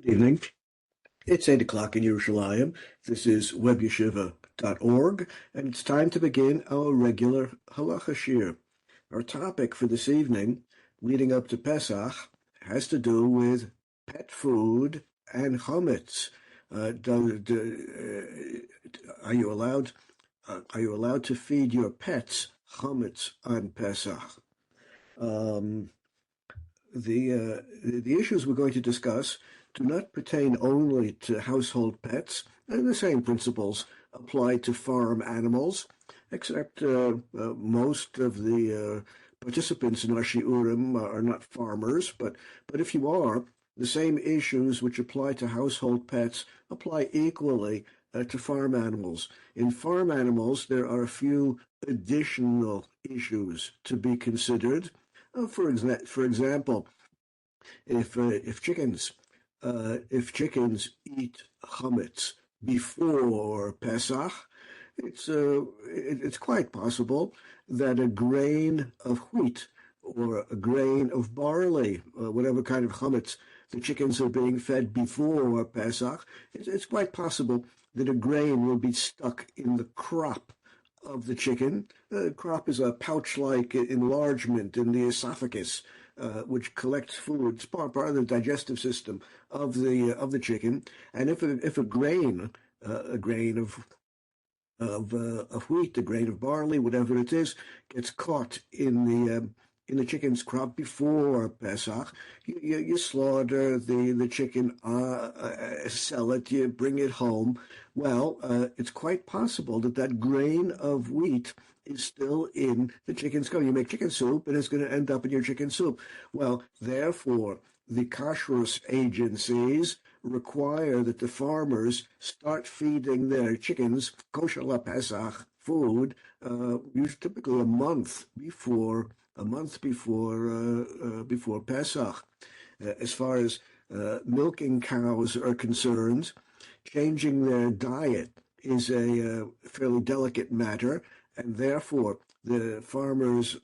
Good evening. It's 8 o'clock in Yerushalayim. This is WebYeshiva.org, and it's time to begin our regular halacha shir. Our topic for this evening, leading up to Pesach, has to do with pet food and chametz. Are you allowed to feed your pets chametz on Pesach? The issues we're going to discuss do not pertain only to household pets, and the same principles apply to farm animals, except most of the participants in our shiurim are not farmers, but if you are, the same issues which apply to household pets apply equally to farm animals. In farm animals, there are a few additional issues to be considered. For example, if chickens eat chametz before Pesach, it's quite possible that a grain of wheat or a grain of barley, whatever kind of chametz the chickens are being fed before Pesach, it's quite possible that a grain will be stuck in the crop of the chicken. Crop is a pouch-like enlargement in the esophagus, which collects food. It's part of the digestive system of the chicken. And if a grain of wheat, a grain of barley, whatever it is, gets caught in the chicken's crop before Pesach, you slaughter the chicken, sell it, you bring it home. Well, it's quite possible that grain of wheat is still in the chicken's crop. You make chicken soup, and it's going to end up in your chicken soup. Well, therefore, the kashrus agencies require that the farmers start feeding their chickens kosher Pesach food, typically a month before Pesach. As far as milking cows are concerned, changing their diet is a fairly delicate matter, and therefore the farmers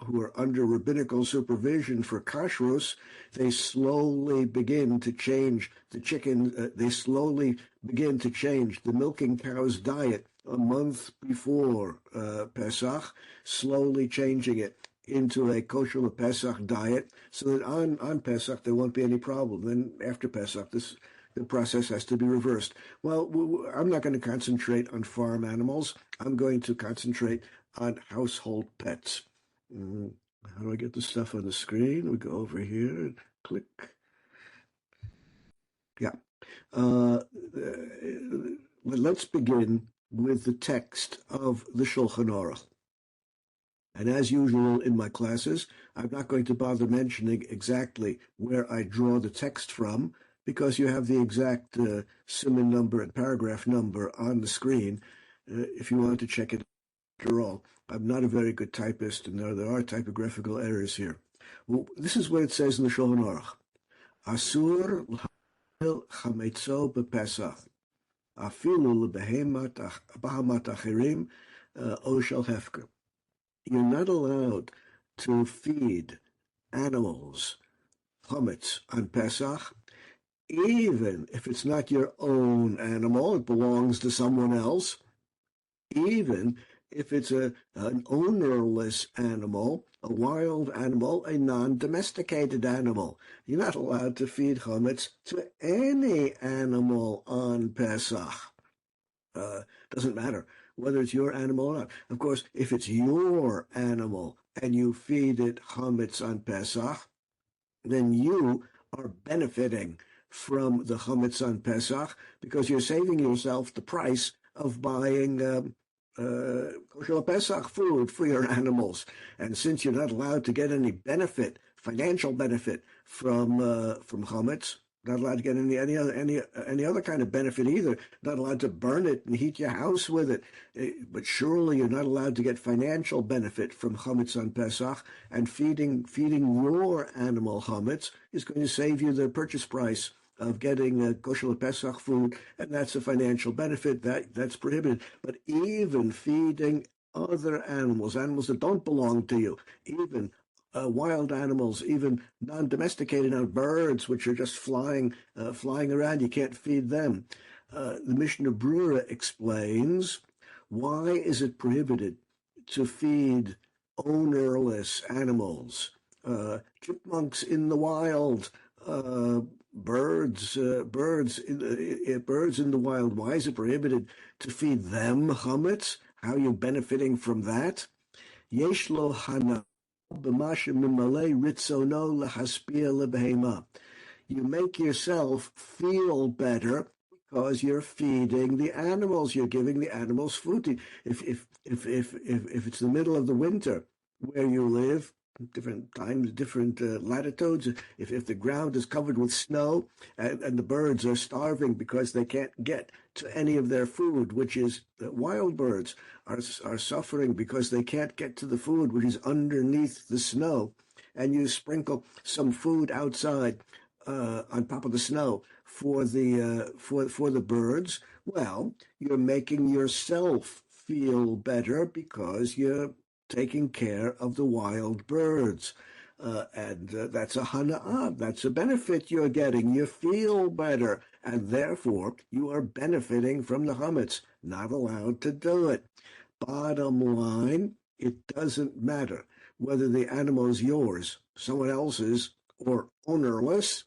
who are under rabbinical supervision for kashrus, they slowly begin to change the milking cow's diet a month before Pesach, slowly changing it into a kosher Pesach diet, so that on Pesach there won't be any problem. Then after Pesach, the process has to be reversed. Well, I'm not going to concentrate on farm animals. I'm going to concentrate on household pets. How do I get the stuff on the screen? We go over here and click. Yeah. Let's begin with the text of the Shulchan Aruch. And as usual in my classes, I'm not going to bother mentioning exactly where I draw the text from, because you have the exact siman number and paragraph number on the screen if you want to check it. After all, I'm not a very good typist, and there are typographical errors here. Well, this is what it says in the Shulchan Aruch. Asur l'ha'il chametzo b'Pesach, afilu l'behemat achirim o shel hefker. You're not allowed to feed animals chametz on Pesach, even if it's not your own animal, it belongs to someone else, even if it's an ownerless animal, a wild animal, a non-domesticated animal. You're not allowed to feed chametz to any animal on Pesach. Doesn't matter whether it's your animal or not. Of course, if it's your animal and you feed it chametz on Pesach, then you are benefiting from the chametz on Pesach, because you're saving yourself the price of buying kosher Pesach food for your animals. And since you're not allowed to get any benefit, financial benefit from chametz, not allowed to get any other kind of benefit either, not allowed to burn it and heat your house with it, but surely you're not allowed to get financial benefit from chametz on Pesach, and feeding your animal chametz is going to save you the purchase price of getting kosher Pesach food, and that's a financial benefit that's prohibited. But even feeding other animals that don't belong to you, even wild animals, even non-domesticated birds, which are just flying around. You can't feed them. The Mishnah Brura explains, why is it prohibited to feed ownerless animals, chipmunks in the wild, birds in the wild? Why is it prohibited to feed them chametz? How are you benefiting from that? Yesh lo hana b'masha mimale ritzono lehaspia lebehema. You make yourself feel better because you're feeding the animals. You're giving the animals food. If it's the middle of the winter where you live, different times, different latitudes, if the ground is covered with snow and the birds are starving because they can't get to any of their food, which is wild birds are suffering because they can't get to the food which is underneath the snow, and you sprinkle some food outside on top of the snow for the birds, well, you're making yourself feel better because you're taking care of the wild birds. And that's a hana'ah, that's a benefit you're getting. You feel better, and therefore you are benefiting from the chametz. Not allowed to do it. Bottom line, it doesn't matter whether the animal is yours, someone else's, or ownerless.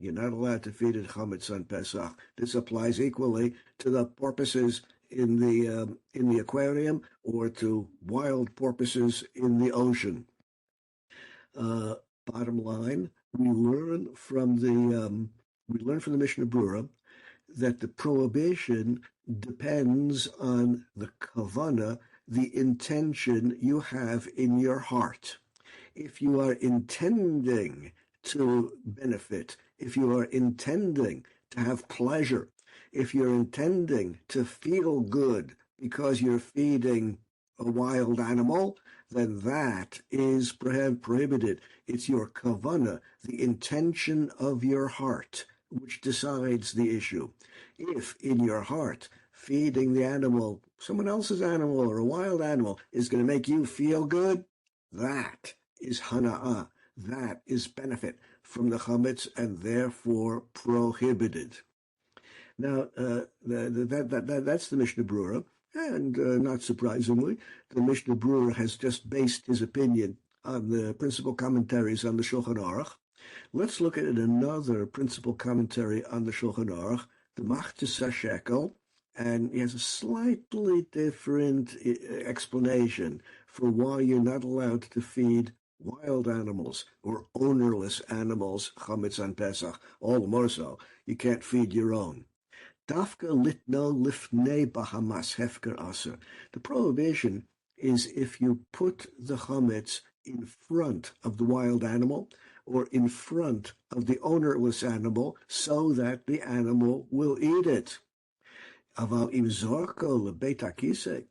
You're not allowed to feed it chametz on Pesach. This applies equally to the porpoises in the aquarium or to wild porpoises in the ocean. Bottom line, we learn from the Mishnah Brura that the prohibition depends on the kavana, the intention you have in your heart. If you are intending to benefit, if you are intending to have pleasure, if you're intending to feel good because you're feeding a wild animal, then that is prohibited. It's your kavana, the intention of your heart, which decides the issue. If in your heart feeding the animal, someone else's animal or a wild animal, is going to make you feel good, that is hana'ah. That is benefit from the chametz and therefore prohibited. Now, that's the Mishnah Brura, and not surprisingly, the Mishnah Brura has just based his opinion on the principal commentaries on the Shulchan Aruch. Let's look at another principal commentary on the Shulchan Aruch, the Machtes HaShekel, and he has a slightly different explanation for why you're not allowed to feed wild animals or ownerless animals chametz on Pesach. All the more so, you can't feed your own. Dafka litno lifnei bahamas hefker aser. The prohibition is if you put the chametz in front of the wild animal or in front of the ownerless animal so that the animal will eat it. Aval im zorko lebeit hakisei.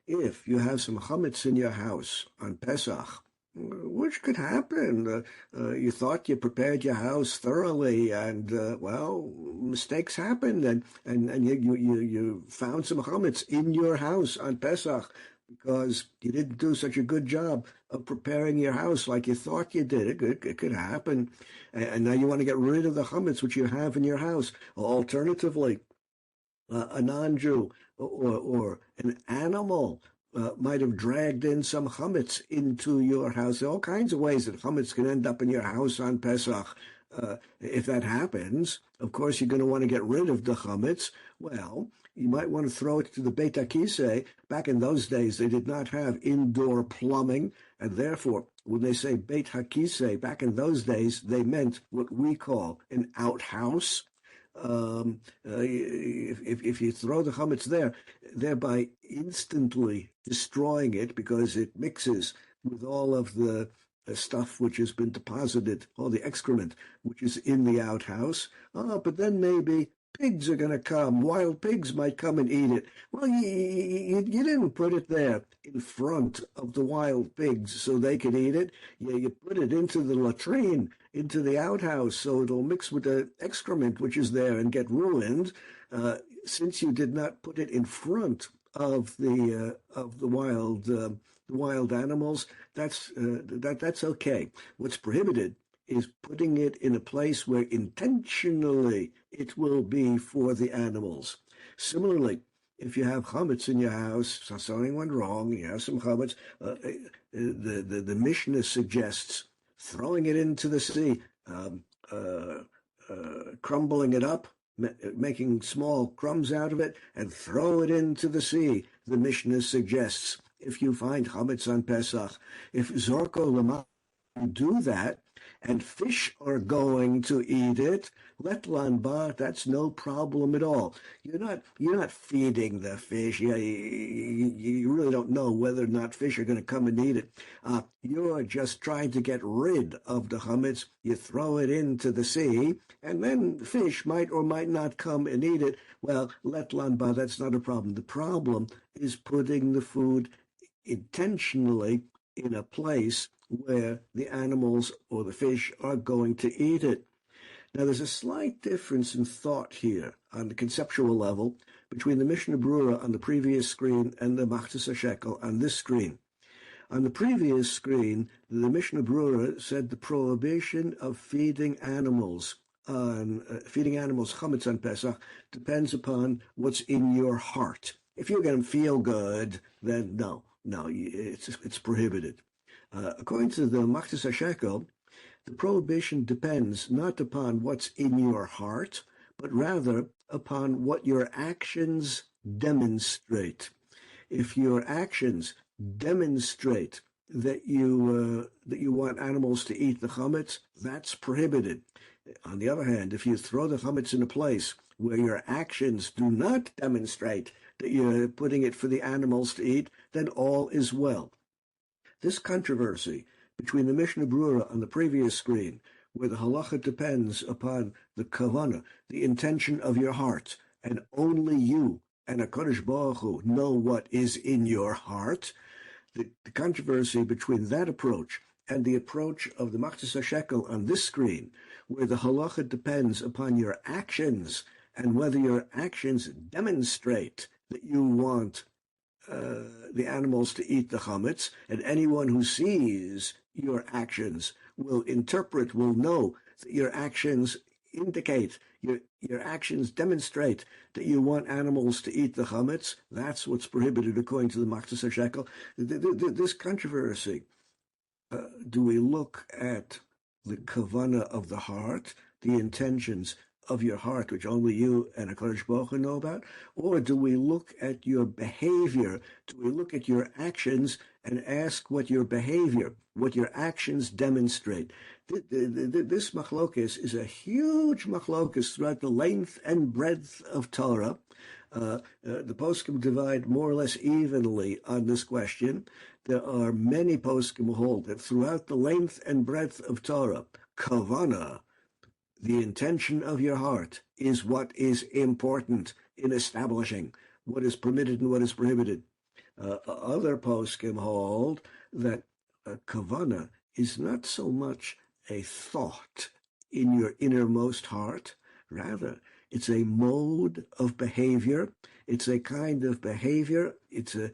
If you have some chametz in your house on Pesach, which could happen. You thought you prepared your house thoroughly, and well, mistakes happen, and you found some chametz in your house on Pesach because you didn't do such a good job of preparing your house like you thought you did. It could happen, and now you want to get rid of the chametz which you have in your house. Alternatively, a non-Jew or an animal might have dragged in some chametz into your house. There are all kinds of ways that chametz can end up in your house on Pesach. If that happens, of course, you're going to want to get rid of the chametz. Well, you might want to throw it to the Beit HaKisei. Back in those days, they did not have indoor plumbing, and therefore, when they say Beit HaKisei, back in those days, they meant what we call an outhouse. If you throw the chametz there, thereby instantly destroying it because it mixes with all of the stuff which has been deposited, all the excrement which is in the outhouse. But then maybe pigs are going to come. Wild pigs might come and eat it. Well, you didn't put it there in front of the wild pigs so they could eat it. You put it into the latrine, into the outhouse, so it'll mix with the excrement which is there and get ruined. Since you did not put it in front of the wild the wild animals, that's okay. What's prohibited is putting it in a place where intentionally it will be for the animals. Similarly, if you have chametz in your house, so something went wrong, you have some chametz, the Mishnah suggests throwing it into the sea, crumbling it up, making small crumbs out of it, and throw it into the sea. The Mishnah suggests if you find chametz on Pesach, if zorko lama do that, and fish are going to eat it, let lanba, that's no problem at all. You're not feeding the fish. You really don't know whether or not fish are going to come and eat it. You're just trying to get rid of the chametz. You throw it into the sea, and then fish might or might not come and eat it. Well, let lanba, that's not a problem. The problem is putting the food intentionally in a place where the animals or the fish are going to eat it. Now, there's a slight difference in thought here on the conceptual level between the Mishnah Brura on the previous screen and the Machzis HaShekel on this screen. On the previous screen, the Mishnah Brura said the prohibition of feeding animals chametz on Pesach depends upon what's in your heart. If you're going to feel good, then no, it's prohibited. According to the Machzis HaShekel, the prohibition depends not upon what's in your heart, but rather upon what your actions demonstrate. If your actions demonstrate that you want animals to eat the chametz, that's prohibited. On the other hand, if you throw the chametz in a place where your actions do not demonstrate that you're putting it for the animals to eat, then all is well. This controversy between the Mishnah Brura on the previous screen, where the halacha depends upon the kavanah, the intention of your heart, and only you and HaKadosh Baruch Hu know what is in your heart, the controversy between that approach and the approach of the Machzis HaShekel on this screen, where the halacha depends upon your actions and whether your actions demonstrate that you want the animals to eat the chametz, and anyone who sees your actions will know that your actions indicate, your actions demonstrate that you want animals to eat the chametz. That's what's prohibited according to the Machzis HaShekel. This controversy, do we look at the kavanah of the heart, the intentions of your heart, which only you and HaKadosh Baruch Hu know about? Or do we look at your behavior? Do we look at your actions and ask what your behavior, what your actions demonstrate? This machlokes is a huge machlokes throughout the length and breadth of Torah. The poskim divide more or less evenly on this question. There are many poskim who hold that throughout the length and breadth of Torah, kavanah, the intention of your heart, is what is important in establishing what is permitted and what is prohibited. Other poskim hold that kavanah is not so much a thought in your innermost heart, rather it's a mode of behavior. It's a kind of behavior. It's a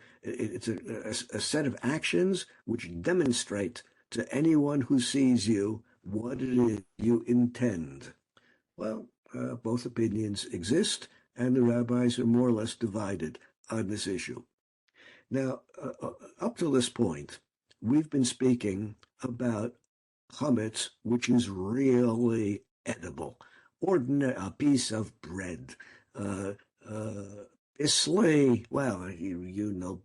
set of actions which demonstrate to anyone who sees you what it is you intend. Well, both opinions exist, and the rabbis are more or less divided on this issue. Now, up to this point, we've been speaking about chametz, which is really edible, a piece of bread. Islay, well, you know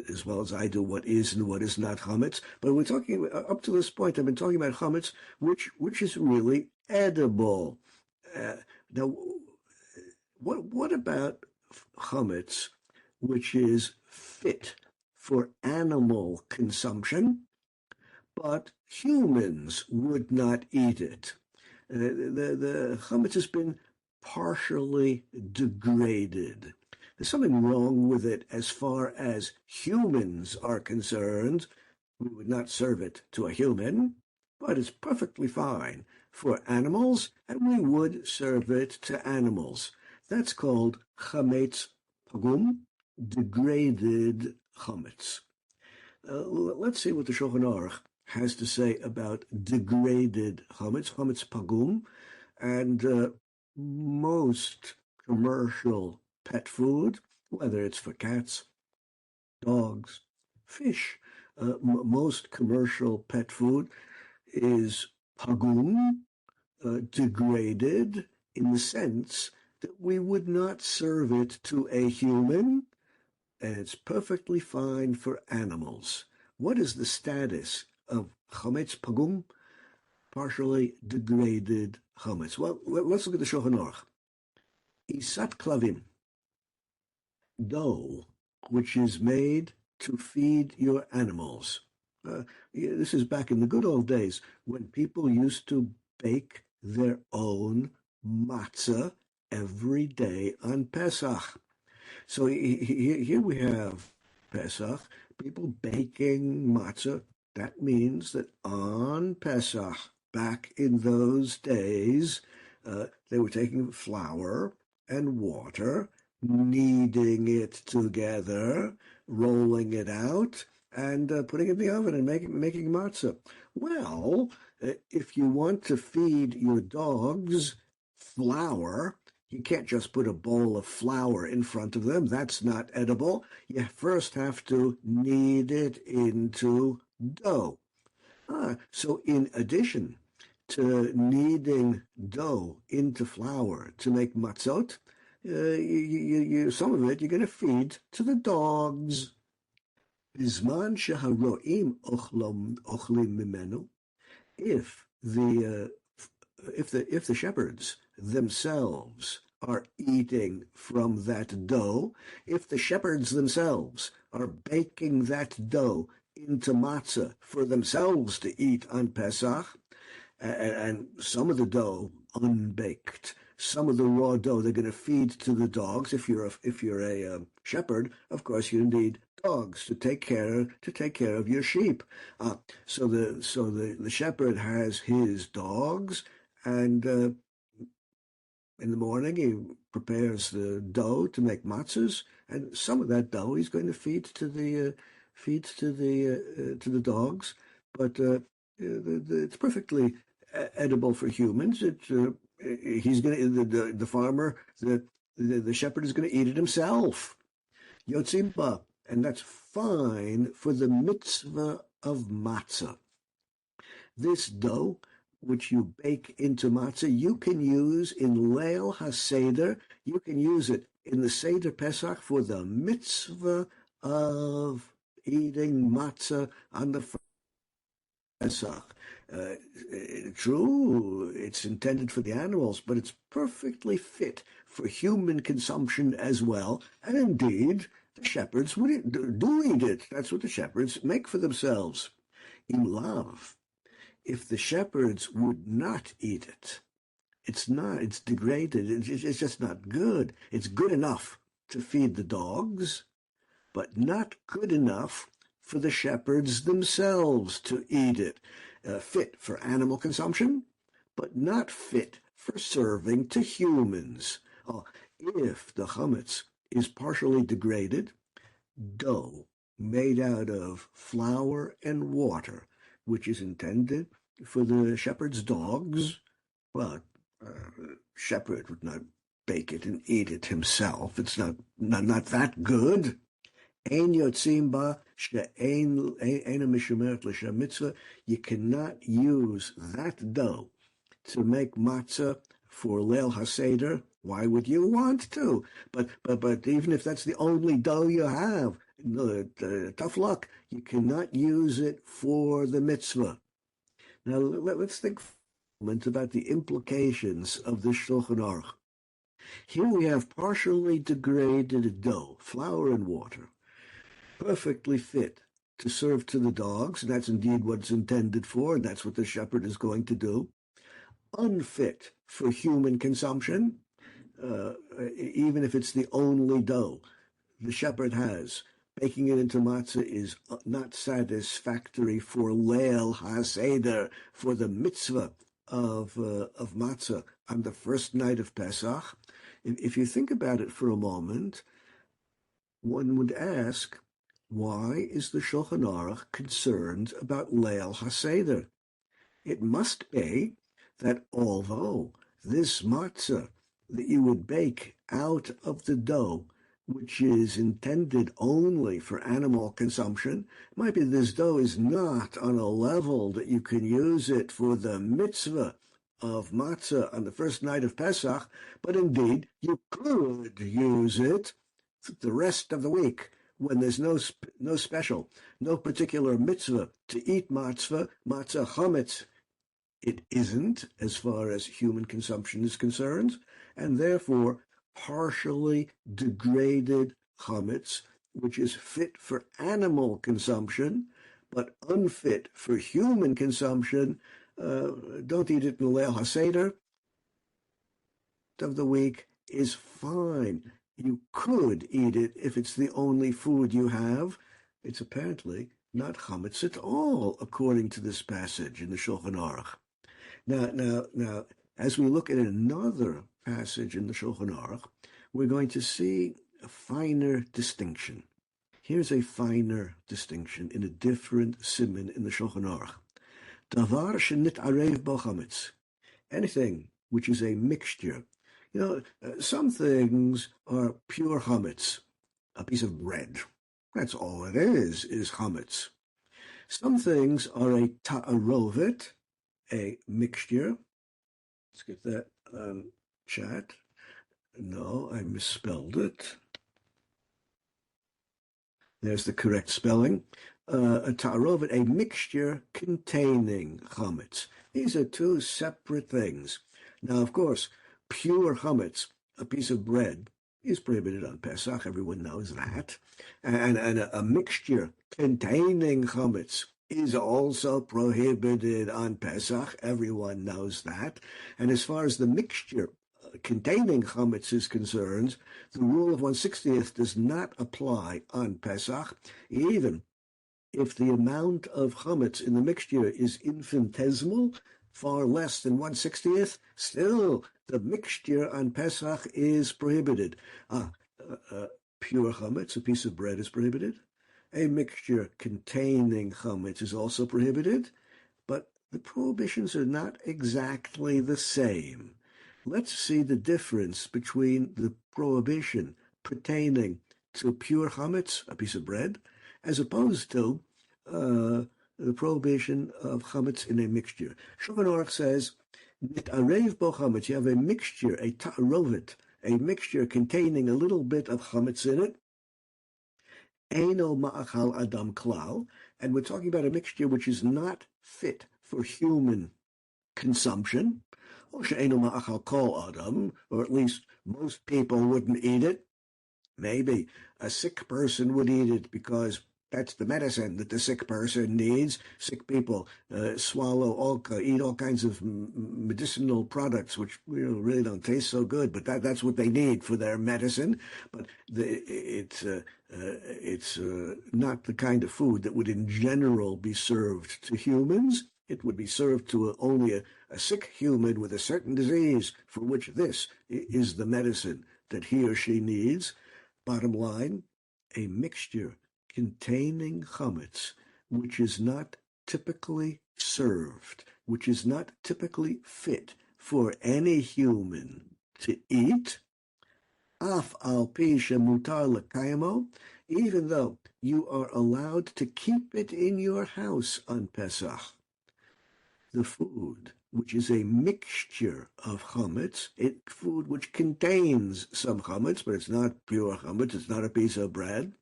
as well as I do what is and what is not chametz, but we're talking, up to this point, I've been talking about chametz, which is really edible. Now, what about chametz, which is fit for animal consumption, but humans would not eat it? The chametz has been partially degraded. There's something wrong with it as far as humans are concerned. We would not serve it to a human, but it's perfectly fine for animals, and we would serve it to animals. That's called chametz pagum, degraded chametz. Let's see what the Shulchan Aruch has to say about degraded chametz pagum, and most commercial pet food, whether it's for cats, dogs, fish. Most commercial pet food is pagum, degraded, in the sense that we would not serve it to a human, and it's perfectly fine for animals. What is the status of chametz pagum, partially degraded chametz? Well, let's look at the Shulchan Aruch. Isat klavim, dough, which is made to feed your animals. This is back in the good old days when people used to bake their own matzah every day on Pesach. So here we have Pesach, people baking matzah. That means that on Pesach, back in those days, they were taking flour and water, kneading it together, rolling it out, and putting it in the oven and making matzah. Well, if you want to feed your dogs flour, you can't just put a bowl of flour in front of them. That's not edible. You first have to knead it into dough. So in addition to kneading dough into flour to make matzot, some of it you're going to feed to the dogs. בזמן שהרועים אוכלים ממנו, if the shepherds themselves are eating from that dough, if the shepherds themselves are baking that dough into matzah for themselves to eat on Pesach, and some of the dough unbaked, some of the raw dough they're going to feed to the dogs. If you're a shepherd, of course you need dogs to take care of your sheep. So the shepherd has his dogs, and in the morning he prepares the dough to make matzahs, and some of that dough he's going to feed to the dogs. But it's perfectly edible for humans. He's going to the farmer, the shepherd is going to eat it himself. Yotzimba, and that's fine for the mitzvah of matzah. This dough, which you bake into matzah, you can use in Leil HaSeder. You can use it in the Seder Pesach for the mitzvah of eating matzah on the Pesach. True, it's intended for the animals, but it's perfectly fit for human consumption as well. And indeed, the shepherds do eat it. That's what the shepherds make for themselves. In love, if the shepherds would not eat it, it's degraded. It's just not good. It's good enough to feed the dogs, but not good enough for the shepherds themselves to eat it. Fit for animal consumption, but not fit for serving to humans. If the chametz is partially degraded, dough made out of flour and water, which is intended for the shepherd's dogs, well, shepherd would not bake it and eat it himself. It's not that good. Ein yotzim ba she'ein mishumeret l'shem mitzvah. You cannot use that dough to make matzah for Leil HaSeder. Why would you want to? But even if that's the only dough you have, tough luck. You cannot use it for the mitzvah. Now let's think for a moment about the implications of the Shulchan Aruch. Here we have partially degraded dough, flour and water, perfectly fit to serve to the dogs, and that's indeed what it's intended for, and that's what the shepherd is going to do. Unfit for human consumption, even if it's the only dough the shepherd has. Baking it into matzah is not satisfactory for Leil HaSeder, for the mitzvah of matzah on the first night of Pesach. If you think about it for a moment, one would ask, Why is the Shulchan Aruch concerned about Leil HaSeder? It must be that although this matzah that you would bake out of the dough, which is intended only for animal consumption, might be this dough is not on a level that you can use it for the mitzvah of matzah on the first night of Pesach, but indeed you could use it the rest of the week when there's no special, no particular mitzvah to eat matzah chametz. It isn't, as far as human consumption is concerned, and therefore partially degraded chametz, which is fit for animal consumption, but unfit for human consumption. Don't eat it in Leil HaSeder of the week is fine. You could eat it if it's the only food you have. It's apparently not chametz at all, according to this passage in the Shulchan Aruch. Now, as we look at another passage in the Shulchan Aruch, we're going to see a finer distinction. Here's a finer distinction in a different siman in the Shulchan Aruch. Davar shenit arev bo chametz. Anything which is a mixture. Some things are pure chametz, a piece of bread. That's all it is chametz. Some things are a ta'arovet, a mixture. Let's get that on chat. No, I misspelled it. There's the correct spelling. A ta'arovet, a mixture containing chametz. These are two separate things. Now, of course, pure chametz, a piece of bread, is prohibited on Pesach. Everyone knows that. And a mixture containing chametz is also prohibited on Pesach. Everyone knows that. And as far as the mixture containing chametz is concerned, the rule of 1/60th does not apply on Pesach, even if the amount of chametz in the mixture is infinitesimal, far less than 1/60th, still the mixture on Pesach is prohibited. Pure chametz, a piece of bread, is prohibited. A mixture containing chametz is also prohibited, but the prohibitions are not exactly the same. Let's see the difference between the prohibition pertaining to pure chametz, a piece of bread, as opposed to the prohibition of chametz in a mixture. Shulchan Aruch says, "Nitarev bo chametz." You have a mixture, a ta'arovet, a mixture containing a little bit of chametz in it. Eino ma'achal adam klal, and we're talking about a mixture which is not fit for human consumption. Or she'eino ma'achal kol adam, or at least most people wouldn't eat it. Maybe a sick person would eat it because that's the medicine that the sick person needs. Sick people eat all kinds of medicinal products, which really don't taste so good, but that's what they need for their medicine. But it's not the kind of food that would in general be served to humans. It would be served to only a sick human with a certain disease for which this is the medicine that he or she needs. Bottom line, a mixture containing chametz, which is not typically served, which is not typically fit for any human to eat, af al pi shemutar lekaymo, even though you are allowed to keep it in your house on Pesach. The food, which is a mixture of chametz, food which contains some chametz, but it's not pure chametz, it's not a piece of bread,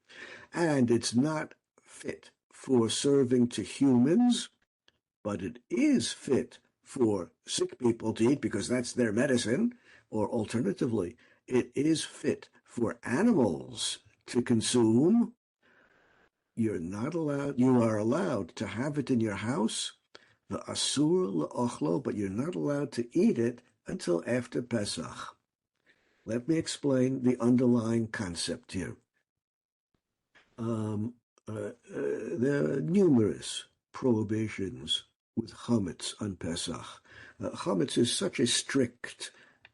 and it's not fit for serving to humans, but it is fit for sick people to eat because that's their medicine, or alternatively, it is fit for animals to consume. You are allowed to have it in your house, the asur le'ochlo, but you're not allowed to eat it until after Pesach. Let me explain the underlying concept here. There are numerous prohibitions with chametz on Pesach. Chametz is such a strict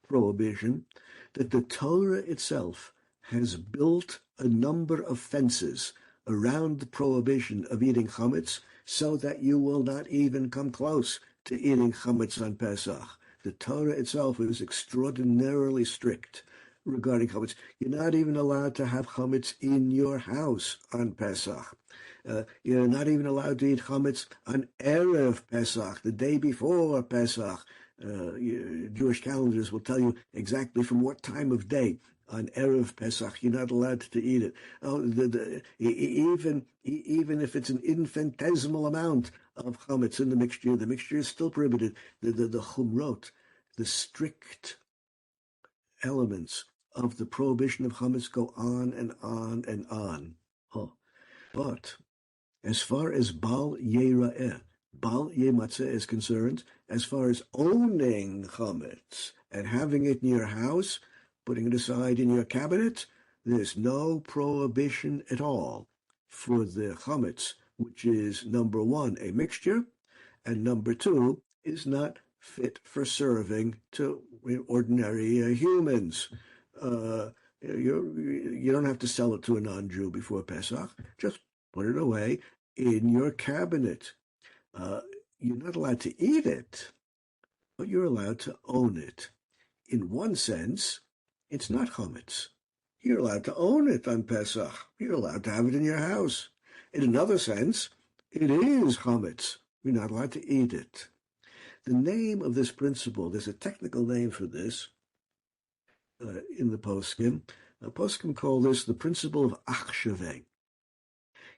prohibition that the Torah itself has built a number of fences around the prohibition of eating chametz so that you will not even come close to eating chametz on Pesach. The Torah itself is extraordinarily strict regarding chametz. You're not even allowed to have chametz in your house on Pesach. You're not even allowed to eat chametz on Erev Pesach, the day before Pesach. Jewish calendars will tell you exactly from what time of day on Erev Pesach you're not allowed to eat it. Even if it's an infinitesimal amount of chametz in the mixture is still prohibited. The chumrot, the strict elements of the prohibition of chametz go on and on and on. But as far as Bal Yera'eh, Bal Yematzeh is concerned, as far as owning chametz and having it in your house, putting it aside in your cabinet, there's no prohibition at all for the chametz, which is, number one, a mixture, and number two, is not fit for serving to ordinary humans. You don't have to sell it to a non-Jew before Pesach. Just put it away in your cabinet. You're not allowed to eat it, but you're allowed to own it. In one sense, it's not chametz. You're allowed to own it on Pesach. You're allowed to have it in your house. In another sense, it is chametz. You're not allowed to eat it. The name of this principle, there's a technical name for this in the poskim. Poskim call this the principle of achshaveh.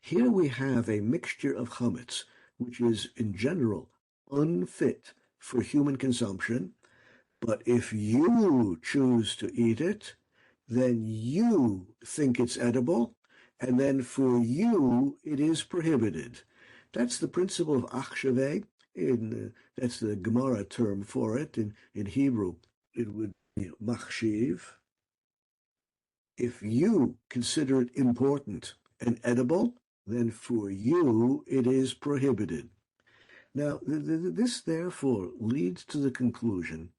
Here we have a mixture of chametz, which is in general unfit for human consumption, but if you choose to eat it, then you think it's edible, and then for you it is prohibited. That's the principle of achshaveh. That's the Gemara term for it. In Hebrew, it would be machshiv. If you consider it important and edible, then for you it is prohibited. Now, this therefore leads to the conclusion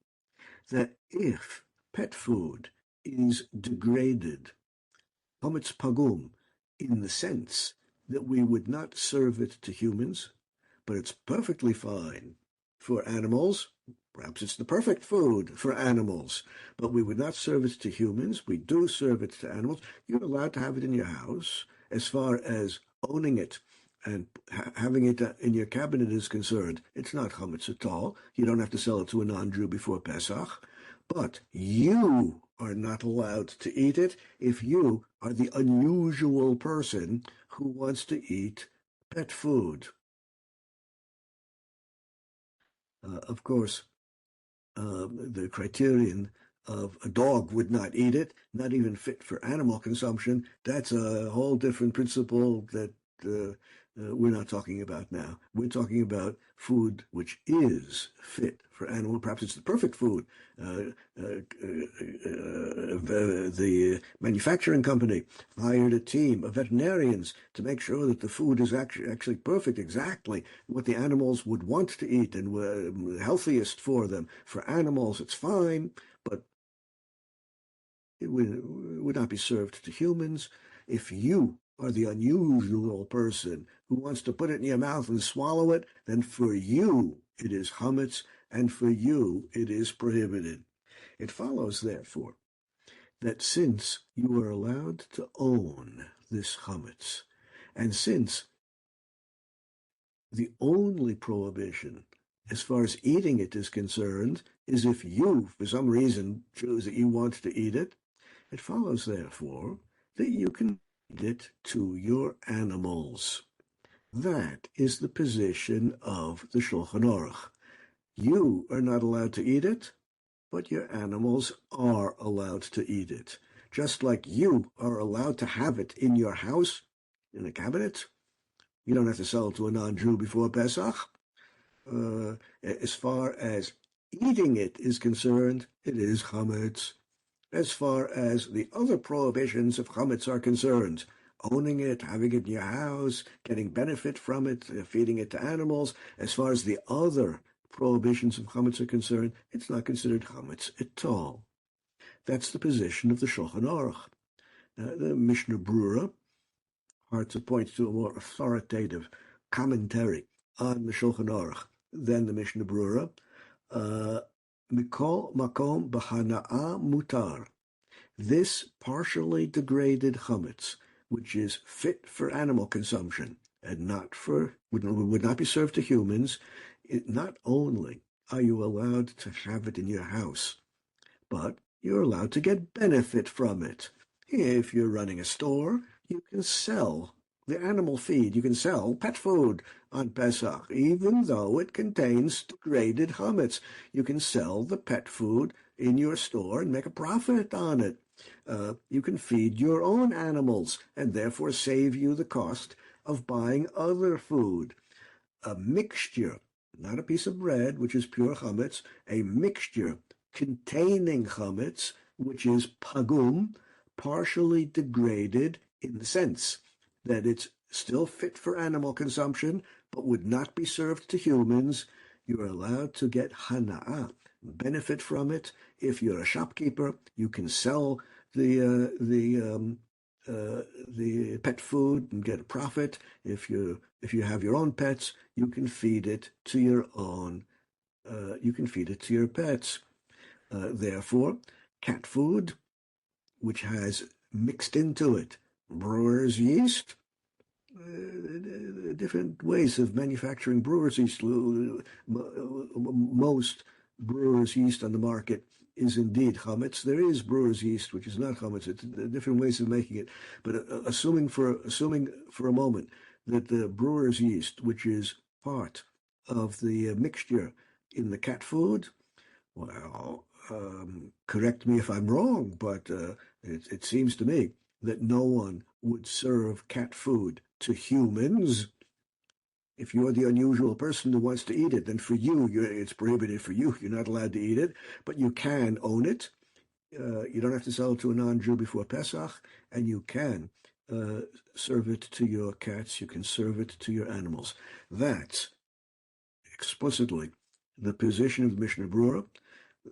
that if pet food is degraded, chametz pagum, in the sense that we would not serve it to humans, but it's perfectly fine for animals. Perhaps it's the perfect food for animals, but we would not serve it to humans. We do serve it to animals. You're allowed to have it in your house. As far as owning it and having it in your cabinet is concerned, it's not chametz at all. You don't have to sell it to a non-Jew before Pesach. But you are not allowed to eat it if you are the unusual person who wants to eat pet food. Of course, the criterion of a dog would not eat it, not even fit for animal consumption. That's a whole different principle that we're not talking about now. We're talking about food which is fit for animal. Perhaps it's the perfect food. The manufacturing company hired a team of veterinarians to make sure that the food is actually perfect, exactly what the animals would want to eat and were healthiest for them. For animals, it's fine, but it would not be served to humans. If you are the unusual person who wants to put it in your mouth and swallow it, then for you it is chametz, and for you it is prohibited. It follows, therefore, that since you are allowed to own this chametz, and since the only prohibition as far as eating it is concerned is if you, for some reason, choose that you want to eat it, it follows, therefore, that you can feed it to your animals. That is the position of the Shulchan Aruch. You are not allowed to eat it, but your animals are allowed to eat it. Just like you are allowed to have it in your house, in a cabinet. You don't have to sell it to a non-Jew before Pesach. As far as eating it is concerned, it is chametz. As far as the other prohibitions of chametz are concerned, owning it, having it in your house, getting benefit from it, feeding it to animals, as far as the other prohibitions of chametz are concerned, it's not considered chametz at all. That's the position of the Shulchan Aruch. The Mishnah Brura hard to point to a more authoritative commentary on the Shulchan Aruch than the Mishnah Brura. Mikol makom b'hana'a mutar. This partially degraded chametz, which is fit for animal consumption and would not be served to humans, not only are you allowed to have it in your house, but you're allowed to get benefit from it. If you're running a store, you can sell the animal feed. You can sell pet food on Pesach, even though it contains degraded chametz. You can sell the pet food in your store and make a profit on it. You can feed your own animals and therefore save you the cost of buying other food. A mixture, not a piece of bread, which is pure chametz, a mixture containing chametz, which is pagum, partially degraded in the sense that it's still fit for animal consumption, but would not be served to humans. You're allowed to get hana'ah, benefit from it. If you're a shopkeeper, you can sell the pet food and get a profit. If you have your own pets, you can feed it to your own. You can feed it to your pets. Therefore, cat food, which has mixed into it brewer's yeast, different ways of manufacturing brewer's yeast. Most brewer's yeast on the market is indeed chametz. There is brewer's yeast which is not chametz. It's different ways of making it. But assuming for a moment that the brewer's yeast, which is part of the mixture in the cat food, well, correct me if I'm wrong, but it seems to me that no one would serve cat food to humans. If you're the unusual person who wants to eat it, then for you, it's prohibited for you. You're not allowed to eat it, but you can own it. You don't have to sell it to a non-Jew before Pesach, and you can serve it to your cats. You can serve it to your animals. That's explicitly the position of the Mishnah Brura.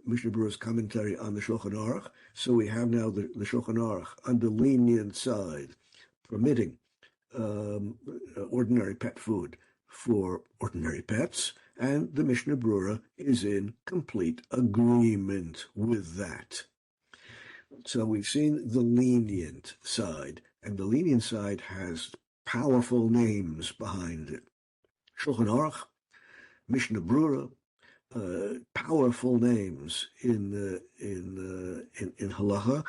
Mishnah Brura's commentary on the Shulchan Aruch. So we have now the Shulchan Aruch on the lenient side, permitting ordinary pet food for ordinary pets, and the Mishnah Brura is in complete agreement with that. So we've seen the lenient side, and the lenient side has powerful names behind it. Shulchan Aruch, Mishnah Brura, powerful names in halacha.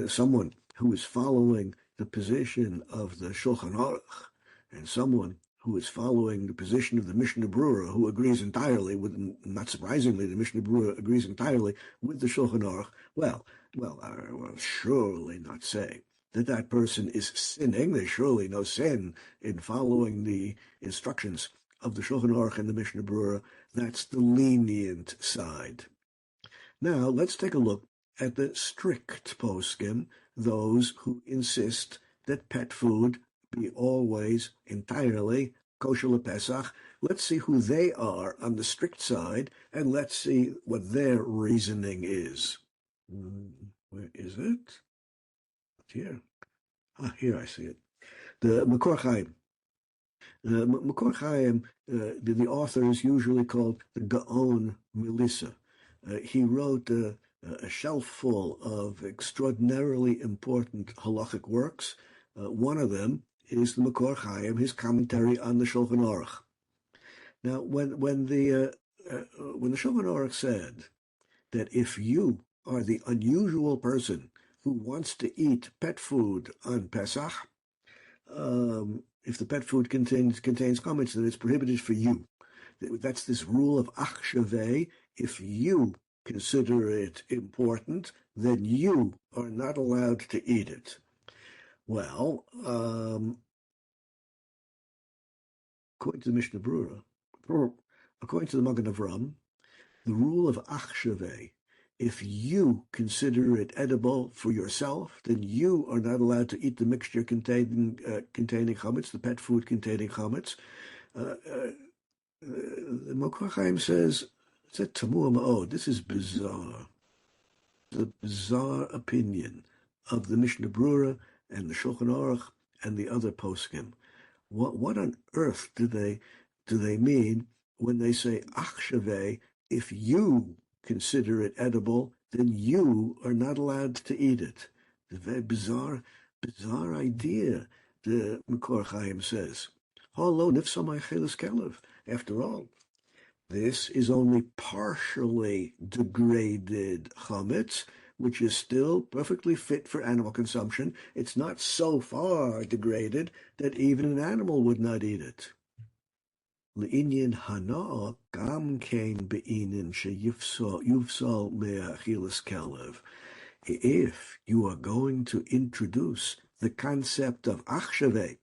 Someone who is following the position of the Shulchan Aruch, and someone who is following the position of the Mishnah Brura, who agrees entirely with, not surprisingly, the Mishnah Brura agrees entirely with the Shulchan Aruch. Well, surely not say that person is sinning. There's surely no sin in following the instructions of the Shulchan Aruch and the Mishnah Brura. That's the lenient side. Now, let's take a look at the strict poskim, those who insist that pet food be always entirely kosher lePesach. Let's see who they are on the strict side, and let's see what their reasoning is. Where is it? Here. Here I see it. The Makor Chaim. Makor Chaim, the author is usually called the Gaon Melissa. He wrote a shelf full of extraordinarily important halachic works. One of them is the Makor Chaim, his commentary on the Shulchan Aruch. Now, when the Shulchan Aruch said that if you are the unusual person who wants to eat pet food on Pesach, if the pet food contains chametz, then it's prohibited for you. That's this rule of ach shaveh. If you consider it important, then you are not allowed to eat it. Well, according to the Mishnah Brura, according to the Magen Avram, the rule of ach shaveh, if you consider it edible for yourself, then you are not allowed to eat the mixture containing chametz, the pet food containing chametz. The Makor Chaim says, Tamur Ma'od, this is bizarre. The bizarre opinion of the Mishnah Brura and the Shulchan Aruch and the other poskim. What on earth do they mean when they say achshave? If you consider it edible, then you are not allowed to eat it. It's a very bizarre idea. The Makor Chaim says, "Holo nifsamay chelis kelev." After all, this is only partially degraded chametz, which is still perfectly fit for animal consumption. It's not so far degraded that even an animal would not eat it. Le'inyan hana gam kein be'inin sheyufsal me'achilas kelev. If you are going to introduce the concept of achshave,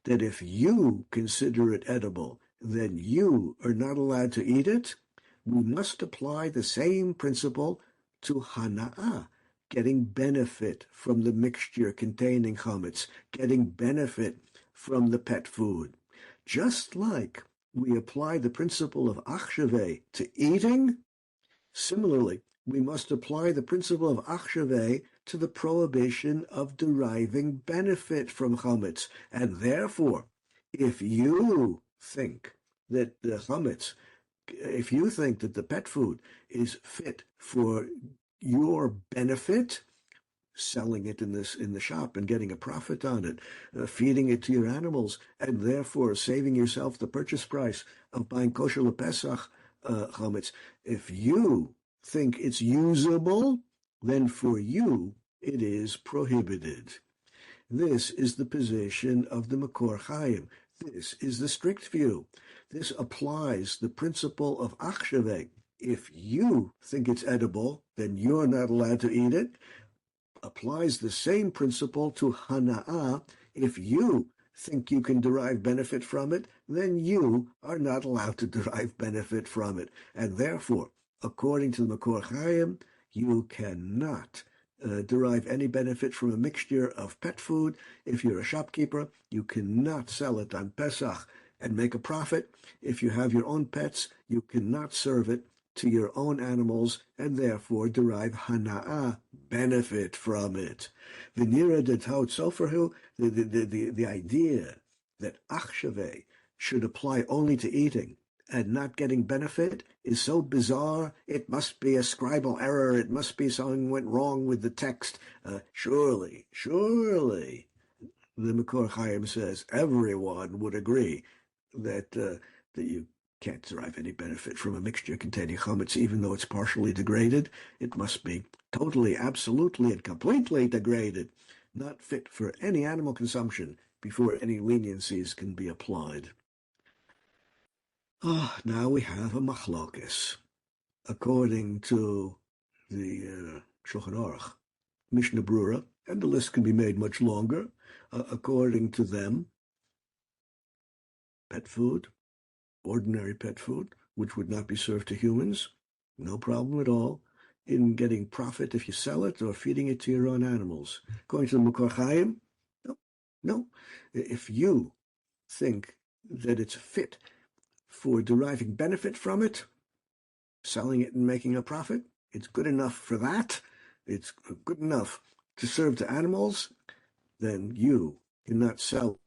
that if you consider it edible, then you are not allowed to eat it, we must apply the same principle to hana'ah, getting benefit from the mixture containing chametz, getting benefit from the pet food. Just like we apply the principle of achshave to eating, similarly, we must apply the principle of achshave to the prohibition of deriving benefit from chametz. And therefore, if you think that the chametz, if you think that the pet food is fit for your benefit, selling it in the shop and getting a profit on it, feeding it to your animals, and therefore saving yourself the purchase price of buying kosher Pesach chametz. If you think it's usable, then for you it is prohibited. This is the position of the Makor Chaim. This is the strict view. This applies the principle of achshave. If you think it's edible, then you're not allowed to eat it. Applies the same principle to hana'ah. If you think you can derive benefit from it, then you are not allowed to derive benefit from it. And therefore, according to the Makor Chaim, you cannot derive any benefit from a mixture of pet food. If you're a shopkeeper, you cannot sell it on Pesach and make a profit. If you have your own pets, you cannot serve it to your own animals and therefore derive hana'ah, benefit from it. V'nira d'taut soferhu, the idea that achshave should apply only to eating and not getting benefit is so bizarre. It must be a scribal error. It must be something went wrong with the text. Surely, the Makor Chaim says everyone would agree that you can't derive any benefit from a mixture containing chametz, even though it's partially degraded. It must be totally, absolutely, and completely degraded, not fit for any animal consumption before any leniencies can be applied. Now we have a machlokes. According to the Shulchan Aruch, Mishnah Brura, and the list can be made much longer, according to them, pet food, ordinary pet food, which would not be served to humans, no problem at all in getting profit if you sell it or feeding it to your own animals. According to the Makor Chaim, no. If you think that it's fit for deriving benefit from it, selling it and making a profit, it's good enough for that, it's good enough to serve to animals, then you cannot sell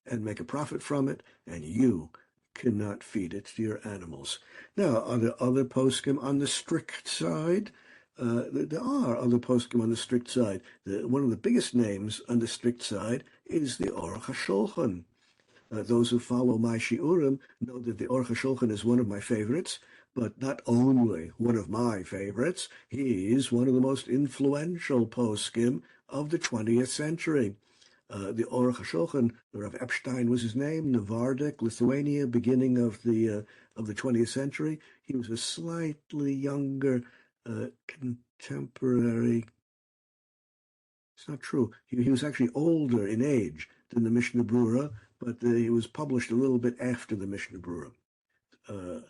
and make a profit from it, and you cannot feed it to your animals. Now, are there other poskim on the strict side? There are other poskim on the strict side. One of the biggest names on the strict side is the Aruch HaShulchan. Those who follow my shiurim know that the Aruch HaShulchan is one of my favorites, but not only one of my favorites, he is one of the most influential poskim of the 20th century. The Aruch HaShulchan, Rav Epstein was his name, Novardik, Lithuania, beginning of the 20th century. He was a slightly younger contemporary. It's not true. He was actually older in age than the Mishnah Brura, but he was published a little bit after the Mishnah Brura. The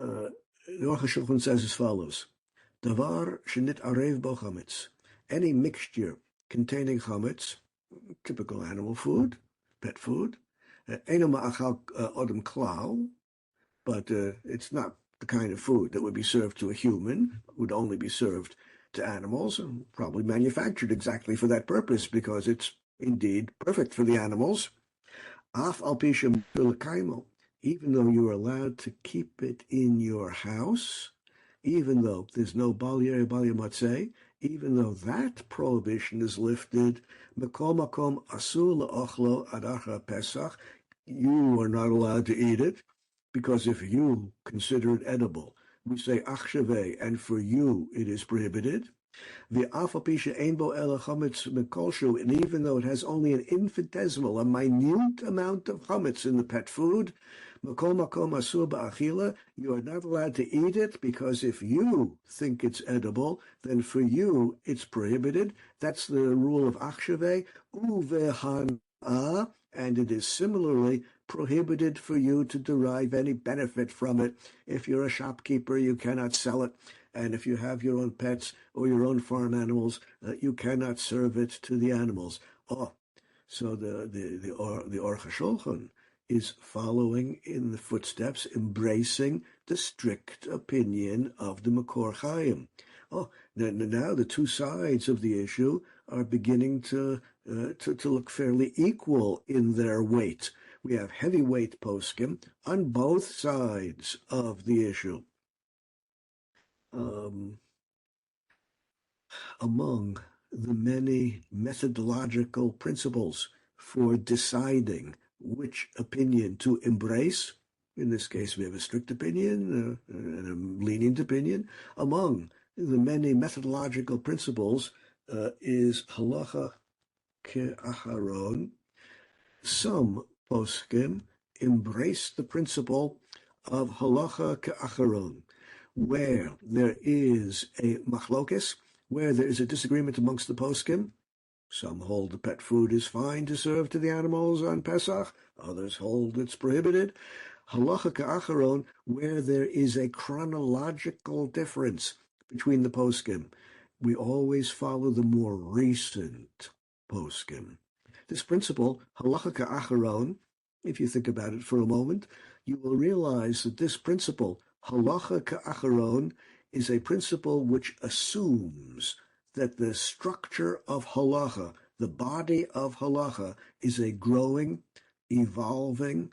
Aruch HaShulchan says as follows: Davar shenit arev bo chametz. Any mixture containing chametz, typical animal food, pet food, eino ma'achal odem klal, but it's not the kind of food that would be served to a human, would only be served to animals, and probably manufactured exactly for that purpose because it's indeed perfect for the animals. Af al pi she'mutar, even though you're allowed to keep it in your house, even though there's no balyer matzeh, even though that prohibition is lifted, mekom makom asur le'ochlo ad achar Pesach, you are not allowed to eat it, because if you consider it edible, we say achshaveh, and for you it is prohibited. And even though it has only an infinitesimal, a minute amount of chametz in the pet food, you are not allowed to eat it, because if you think it's edible, then for you it's prohibited. That's the rule of achshaveh, uvehanah, and it is similarly prohibited for you to derive any benefit from it. If you're a shopkeeper, you cannot sell it. And if you have your own pets or your own farm animals, you cannot serve it to the animals. Oh, so the Aruch HaShulchan is following in the footsteps, embracing the strict opinion of the Makor Chaim. Oh, now the two sides of the issue are beginning to look fairly equal in their weight. We have heavyweight poskim on both sides of the issue. Among the many methodological principles for deciding which opinion to embrace, in this case we have a strict opinion and a lenient opinion, among the many methodological principles is halacha ke'acharon. Some poskim embrace the principle of halacha ke'acharon, where there is a machlokes, where there is a disagreement amongst the poskim. Some hold the pet food is fine to serve to the animals on Pesach. Others hold it's prohibited. Halacha ke'acharon, where there is a chronological difference between the poskim. We always follow the more recent poskim. This principle, halacha ke'acharon, if you think about it for a moment, you will realize that this principle, halacha ke'acharon, is a principle which assumes that the structure of halacha, the body of halacha, is a growing, evolving,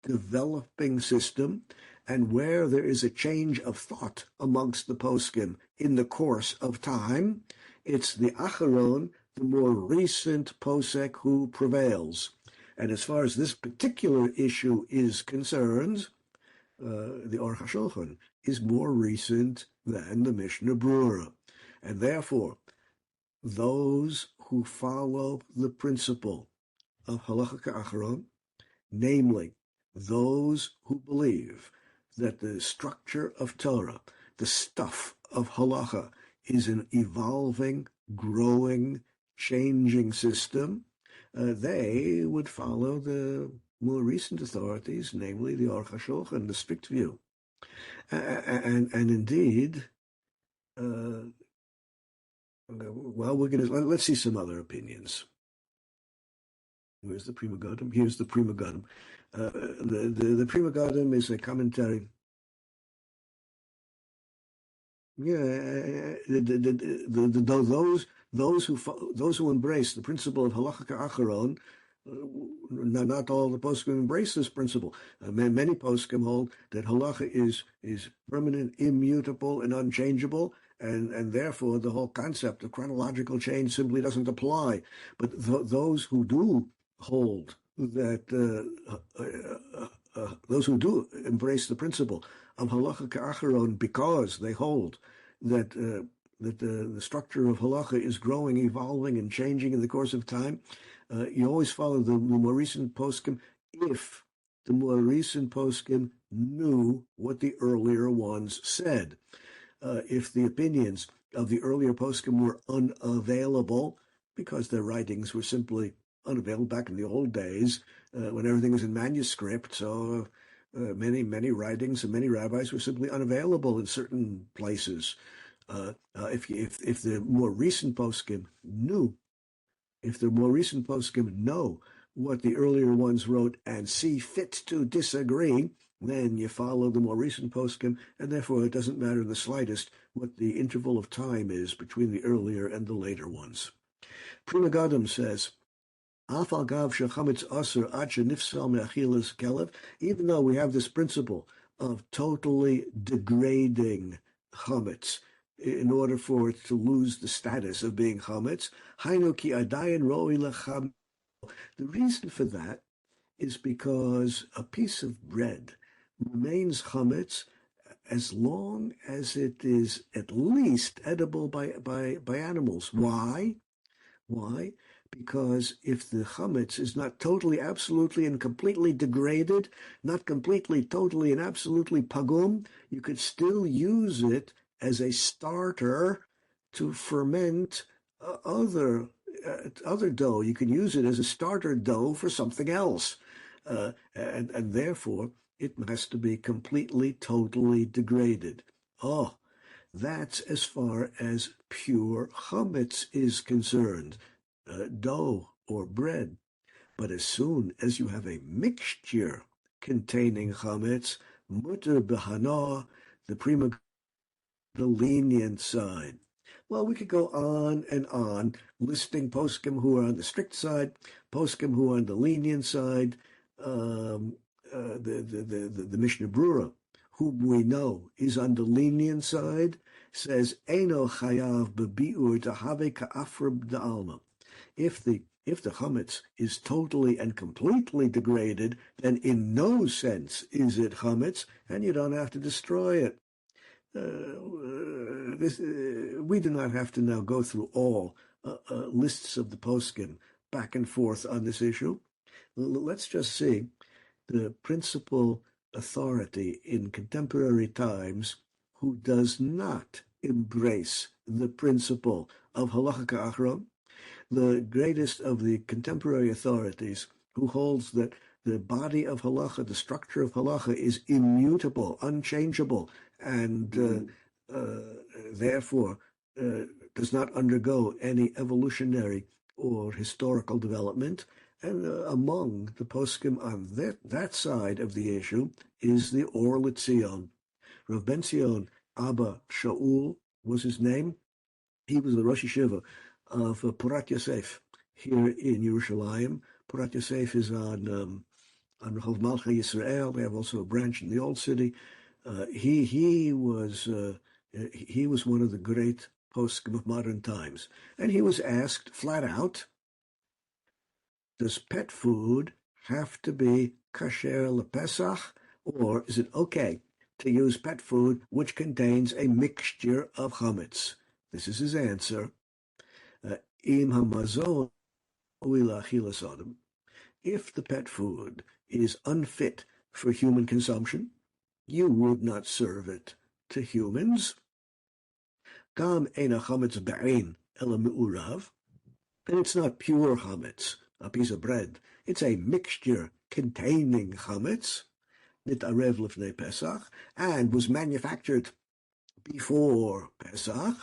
developing system, and where there is a change of thought amongst the poskim in the course of time, it's the acharon, the more recent posek, who prevails. And as far as this particular issue is concerned, the Aruch HaShulchan is more recent than the Mishnah Brura. And therefore, those who follow the principle of halacha ke'acharon, namely those who believe that the structure of Torah, the stuff of halacha, is an evolving, growing, changing system, they would follow the more recent authorities, namely the Aruch HaShulchan, the strict view. And indeed, well, let's see some other opinions. Where's the Prima Gaudim? Here's the Prima Gaudim. The Prima Gaudim is a commentary. Yeah, those who embrace the principle of halacha ke'acharon, not all the poskim embrace this principle. Many poskim hold that halacha is permanent, immutable, and unchangeable, and therefore the whole concept of chronological change simply doesn't apply. But those who do hold that, those who do embrace the principle of halacha ke'acharon, because they hold that the structure of halacha is growing, evolving, and changing in the course of time, you always follow the more recent poskim if the more recent poskim knew what the earlier ones said. If the opinions of the earlier poskim were unavailable because their writings were simply unavailable back in the old days when everything was in manuscript, so many writings and many rabbis were simply unavailable in certain places. If the more recent poskim knew, if the more recent poskim know what the earlier ones wrote and see fit to disagree, then you follow the more recent poskim, and therefore it doesn't matter in the slightest what the interval of time is between the earlier and the later ones. Prima Gaudim says, Even though we have this principle of totally degrading chametz in order for it to lose the status of being chametz, the reason for that is because a piece of bread remains chametz as long as it is at least edible by animals. Why? Why? Because if the chametz is not totally, absolutely, and completely degraded, not completely, totally, and absolutely pagum, you could still use it as a starter to ferment other dough. You can use it as a starter dough for something else, and therefore it has to be completely, totally degraded. Oh, that's as far as pure chametz is concerned, dough or bread. But as soon as you have a mixture containing chametz, mutter behana, the lenient side. Well, we could go on and on, listing poskim who are on the strict side, poskim who are on the lenient side. The Mishnah Brura, whom we know is on the lenient side, says Eino chayav bebiur tahave ka'afrib da'alma. If the chametz is totally and completely degraded, then in no sense is it chametz, and you don't have to destroy it. We do not have to now go through all lists of the poskim back and forth on this issue. Let's just see the principal authority in contemporary times who does not embrace the principle of halacha ka'achron, the greatest of the contemporary authorities who holds that the body of halacha, the structure of halacha, is immutable, unchangeable, and therefore does not undergo any evolutionary or historical development. And among the poskim on that side of the issue is the Or L'Tzion. Rav Ben Zion Abba Shaul was his name. He was the Rosh Yeshiva of Porat Yosef here in Yerushalayim. Porat Yosef is on Rehov Malcha Yisrael. They have also a branch in the Old City. He was one of the great poskim of modern times, and he was asked flat out, does pet food have to be kasher lePesach, or is it okay to use pet food which contains a mixture of chametz? This is his answer. Im hamazon uila achilas adam. If the pet food is unfit for human consumption, you would not serve it to humans. Gam eina chametz ba'in ela me'urav. And it's not pure chametz, a piece of bread. It's a mixture containing chametz, nitarev lifnei Pesach, and was manufactured before Pesach,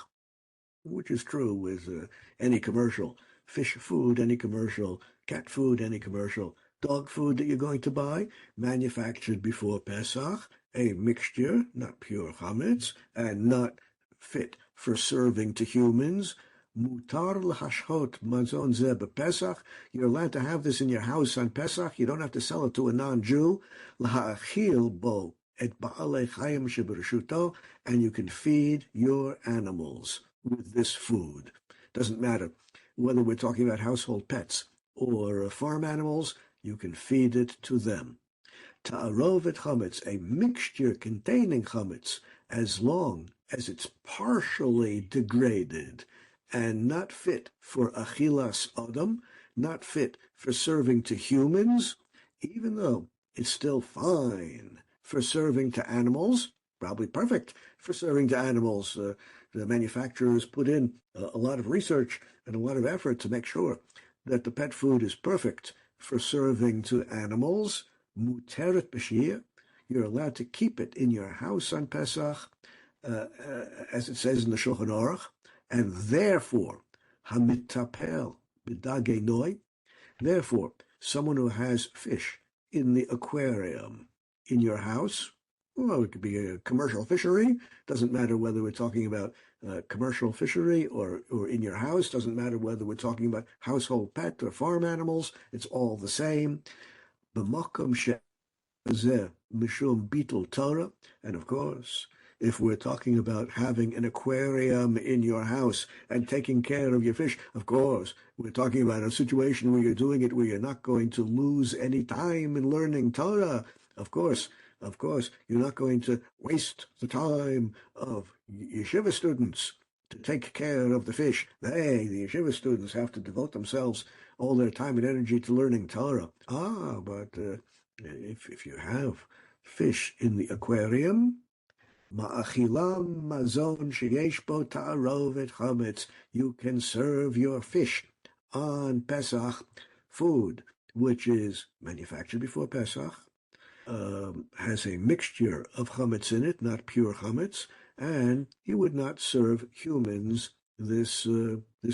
which is true with any commercial fish food, any commercial cat food, any commercial dog food that you're going to buy, manufactured before Pesach, a mixture, not pure chametz, and not fit for serving to humans. Mutar l'hashot mazon zeh b'Pesach. You're allowed to have this in your house on Pesach. You don't have to sell it to a non-Jew. L'ha'achil bo et ba'alei chayim shebereshuto, and you can feed your animals with this food. Doesn't matter whether we're talking about household pets or farm animals, you can feed it to them. Ta'arov et chametz, a mixture containing chametz, as long as it's partially degraded and not fit for achilas adam, not fit for serving to humans, even though it's still fine for serving to animals, probably perfect for serving to animals. The manufacturers put in a lot of research and a lot of effort to make sure that the pet food is perfect for serving to animals. Muteret b'shir, you're allowed to keep it in your house on Pesach, as it says in the Shulchan Aruch, and therefore, hamitapel b'dagei noi, therefore, someone who has fish in the aquarium in your house, Well, it could be a commercial fishery. Doesn't matter whether we're talking about commercial fishery or in your house. Doesn't matter whether we're talking about household pet or farm animals. It's all the same. B'makom she'ezeh mishum bitul Torah. And of course, if we're talking about having an aquarium in your house and taking care of your fish, of course, we're talking about a situation where you're doing it where you're not going to lose any time in learning Torah. Of course, you're not going to waste the time of yeshiva students to take care of the fish. The yeshiva students, have to devote themselves all their time and energy to learning Torah. But if you have fish in the aquarium, Ma'achilam mazon sheyesh bo ta'arovet chametz. You can serve your fish on Pesach food, which is manufactured before Pesach, has a mixture of chametz in it, not pure chametz, and you would not serve humans this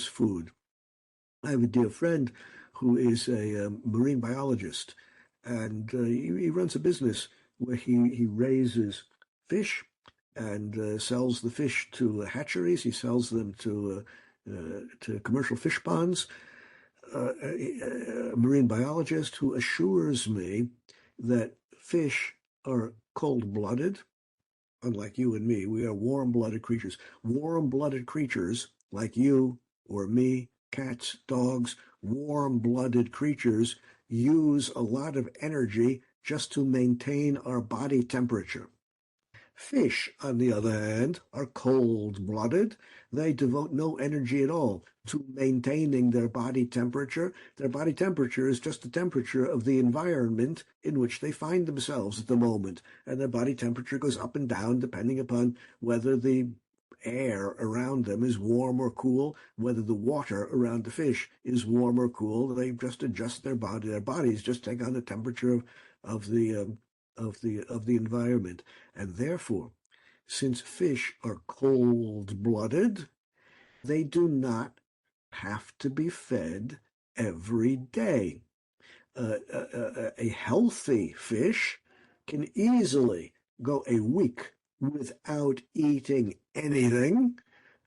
food. I have a dear friend who is a marine biologist, and he runs a business where he raises fish and sells the fish to hatcheries. He sells them to commercial fish ponds. A marine biologist who assures me that fish are cold-blooded, unlike you and me. We are warm-blooded creatures. Warm-blooded creatures like you or me, cats, dogs, warm-blooded creatures use a lot of energy just to maintain our body temperature. Fish, on the other hand, are cold-blooded. They devote no energy at all to maintaining their body temperature. Their body temperature is just the temperature of the environment in which they find themselves at the moment. And their body temperature goes up and down depending upon whether the air around them is warm or cool, whether the water around the fish is warm or cool. They just adjust their body. Their bodies just take on the temperature of the environment. And therefore, since fish are cold-blooded, they do not have to be fed every day. A healthy fish can easily go a week without eating anything.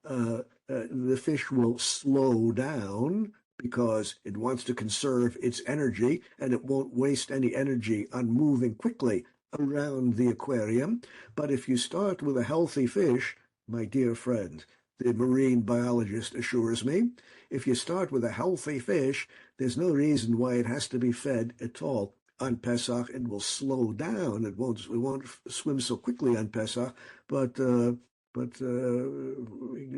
The fish will slow down because it wants to conserve its energy, and it won't waste any energy on moving quickly around the aquarium. But if you start with a healthy fish, my dear friend, the marine biologist assures me, if you start with a healthy fish, there's no reason why it has to be fed at all. On Pesach, it will slow down. It won't swim so quickly on Pesach, but you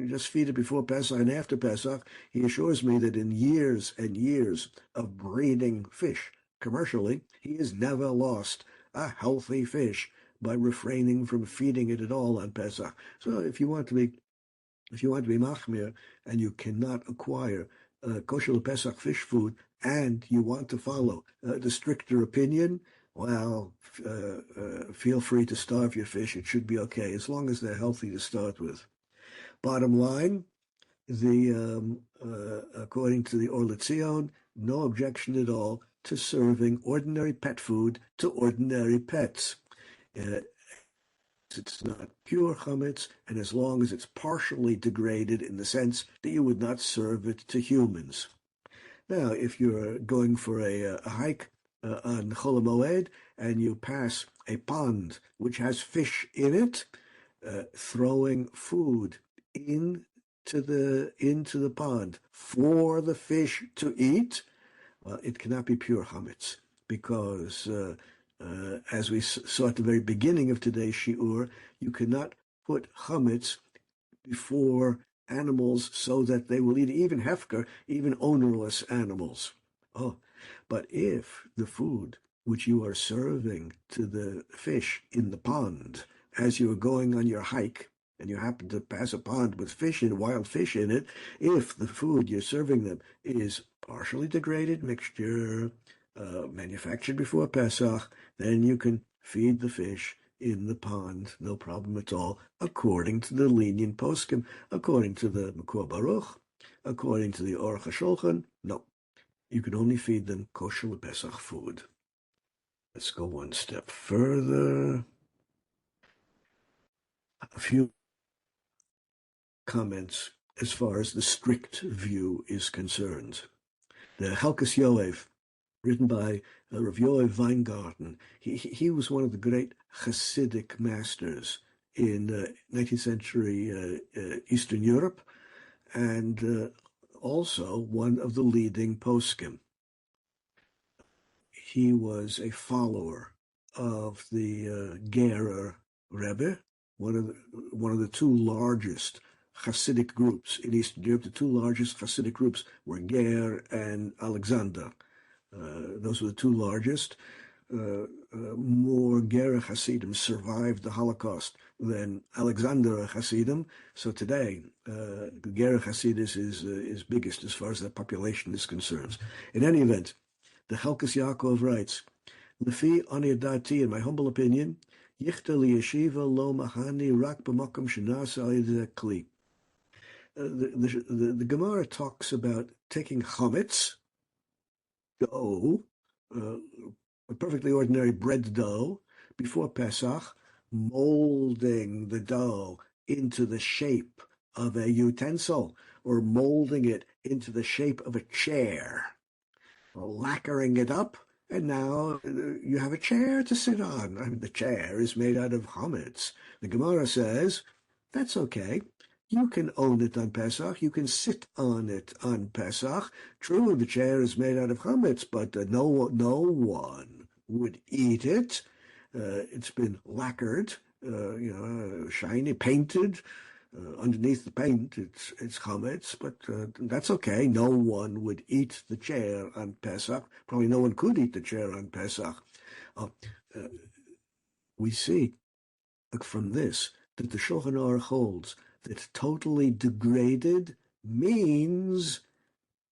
just feed it before Pesach and after Pesach. He assures me that in years and years of breeding fish commercially, he has never lost a healthy fish by refraining from feeding it at all on Pesach. So if you want to be machmir and you cannot acquire kosher Pesach fish food and you want to follow the stricter opinion, well, feel free to starve your fish. It should be okay, as long as they're healthy to start with. Bottom line, according to the Or L'Tzion, no objection at all to serving ordinary pet food to ordinary pets. It's not pure chametz, and as long as it's partially degraded in the sense that you would not serve it to humans. Now, if you're going for a hike on Chol Hamoed and you pass a pond which has fish in it, throwing food into the pond for the fish to eat, well, it cannot be pure chametz, because as we saw at the very beginning of today's shiur, you cannot put chametz before animals so that they will eat, even hefker, even ownerless animals. But if the food which you are serving to the fish in the pond as you are going on your hike, and you happen to pass a pond with fish in, wild fish in it, if the food you're serving them is partially degraded mixture, manufactured before Pesach, then you can feed the fish in the pond, no problem at all, according to the lenient poskim, according to the Makor Baruch, according to the Aruch HaShulchan. No, you can only feed them kosher Pesach food. Let's go one step further. a few comments as far as the strict view is concerned. The Helkas Yoev, written by Rav Yoev Weingarten, he was one of the great Hasidic masters in 19th century Eastern Europe, and also one of the leading poskim. He was a follower of the Gerer Rebbe, one of the two largest Hasidic groups in Eastern Europe. The two largest Hasidic groups were Ger and Alexander. Those were the two largest. More Gerer Hasidim survived the Holocaust than Alexander Hasidim. So today, Gerer Hasidus is biggest as far as the population is concerned. In any event, the Chelkas Yaakov writes, Lefi ani dati, in my humble opinion, yichta liyeshiva lo mahani rak b'makom shenasa al kli. The Gemara talks about taking chametz, dough, a perfectly ordinary bread dough, before Pesach, molding the dough into the shape of a utensil, or molding it into the shape of a chair, lacquering it up, and now you have a chair to sit on. I mean, the chair is made out of chametz. The Gemara says, that's okay. You can own it on Pesach. You can sit on it on Pesach. True, the chair is made out of chametz, but no one would eat it. It's been lacquered, shiny, painted. Underneath the paint, it's chametz, but that's okay. No one would eat the chair on Pesach. Probably no one could eat the chair on Pesach. We see from this that the Shulchan Aruch holds that totally degraded means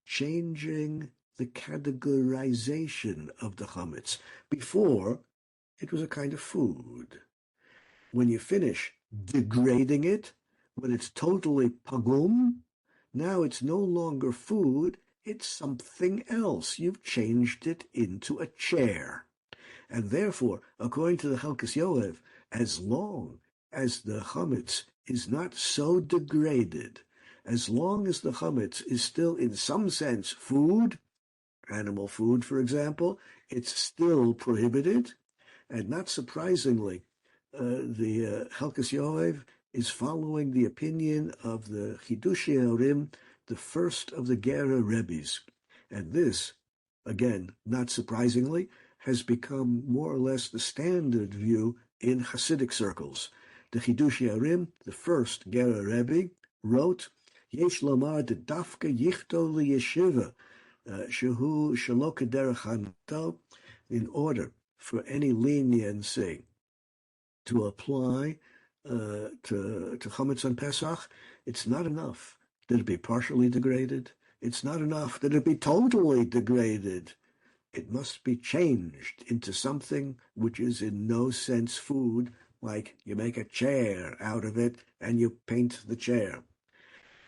changing the categorization of the chametz. Before, it was a kind of food. When you finish degrading it, when it's totally pagum, now it's no longer food, it's something else. You've changed it into a chair. And therefore, according to the Chelkas Yoev, as long as the chametz is not so degraded, as long as the chametz is still in some sense food, animal food, for example, it's still prohibited. And not surprisingly, the Chelkas Yoev is following the opinion of the Chidushei Orim, the first of the Gerer Rebbes. And this, again, not surprisingly, has become more or less the standard view in Hasidic circles. The Chidushei Orim, the first Gerer Rebbe, wrote, Yesh lomar de dafka yichto liyeshiva, shehu shelo kederech hanato, in order for any leniency to apply to chametz on Pesach, it's not enough that it be partially degraded. It's not enough that it be totally degraded. It must be changed into something which is in no sense food, like you make a chair out of it and you paint the chair.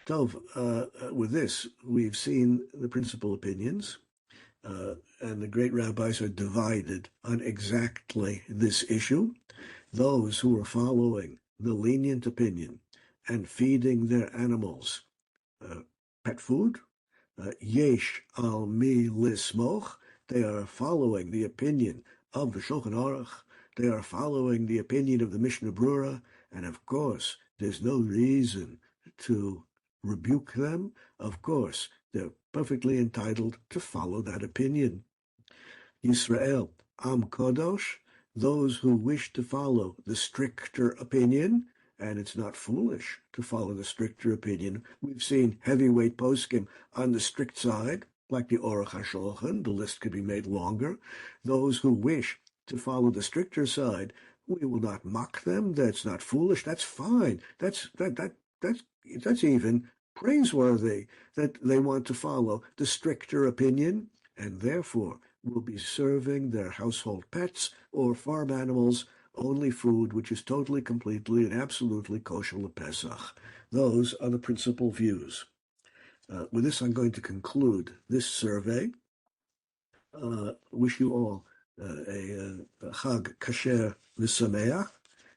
Tov, with this, we've seen the principal opinions, and the great rabbis are divided on exactly this issue. Those who are following the lenient opinion and feeding their animals pet food, yesh al mi lismoch, they are following the opinion of the Shulchan Aruch, they are following the opinion of the Mishnah Brura, and of course, there's no reason to rebuke them. Of course, they're perfectly entitled to follow that opinion. Yisrael, Am Kodosh, those who wish to follow the stricter opinion, and it's not foolish to follow the stricter opinion. We've seen heavyweight poskim on the strict side, like the Aruch HaShulchan. The list could be made longer. Those who wish to follow the stricter side, we will not mock them. That's not foolish. That's fine. That's even praiseworthy that they want to follow the stricter opinion, and therefore will be serving their household pets or farm animals only food which is totally, completely, and absolutely kosher Pesach. Those are the principal views. With this, I'm going to conclude this survey. Wish you all a Chag Kasher V'Sameach,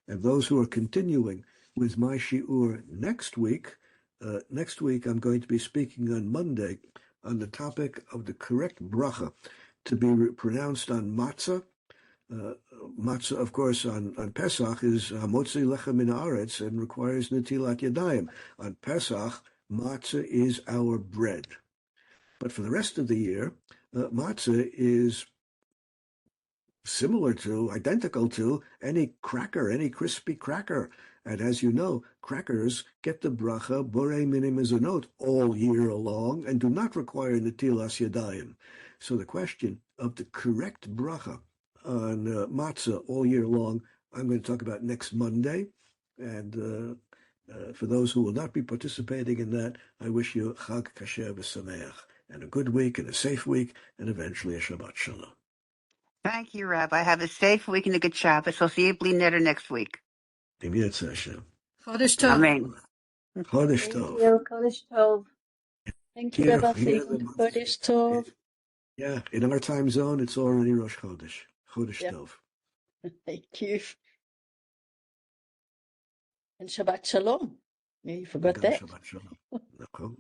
and those who are continuing with my shiur next week. Next week, I'm going to be speaking on Monday on the topic of the correct bracha to be pronounced on matzah. Matzah, of course, on Pesach is Motzi Lechem Min Haaretz and requires Netilat Yadayim. On Pesach, matzah is our bread. But for the rest of the year, matzah is similar to, identical to, any cracker, any crispy cracker. And as you know, crackers get the bracha borei mini mezonot all year long and do not require netilas yadayim. So the question of the correct bracha on matzah all year long, I'm going to talk about next Monday. And for those who will not be participating in that, I wish you Chag Kasher v'Sameach, and a good week and a safe week, and eventually a Shabbat Shalom. Thank you, Rabbi. Have a safe week and a good Shabbos. I'll see you bli neder next week. Im Yirtzeh Hashem. Chodesh Tov. Amen. Chodesh Thank Tov. you, Kodesh Tov. Thank you, Rabbi Fink. Kodesh Tov. Yeah, in our time zone, it's already Rosh Chodesh. Chodesh Yeah. Tov. Thank you. And Shabbat Shalom. You forgot V'gam that. Shabbat Shalom. Nachon.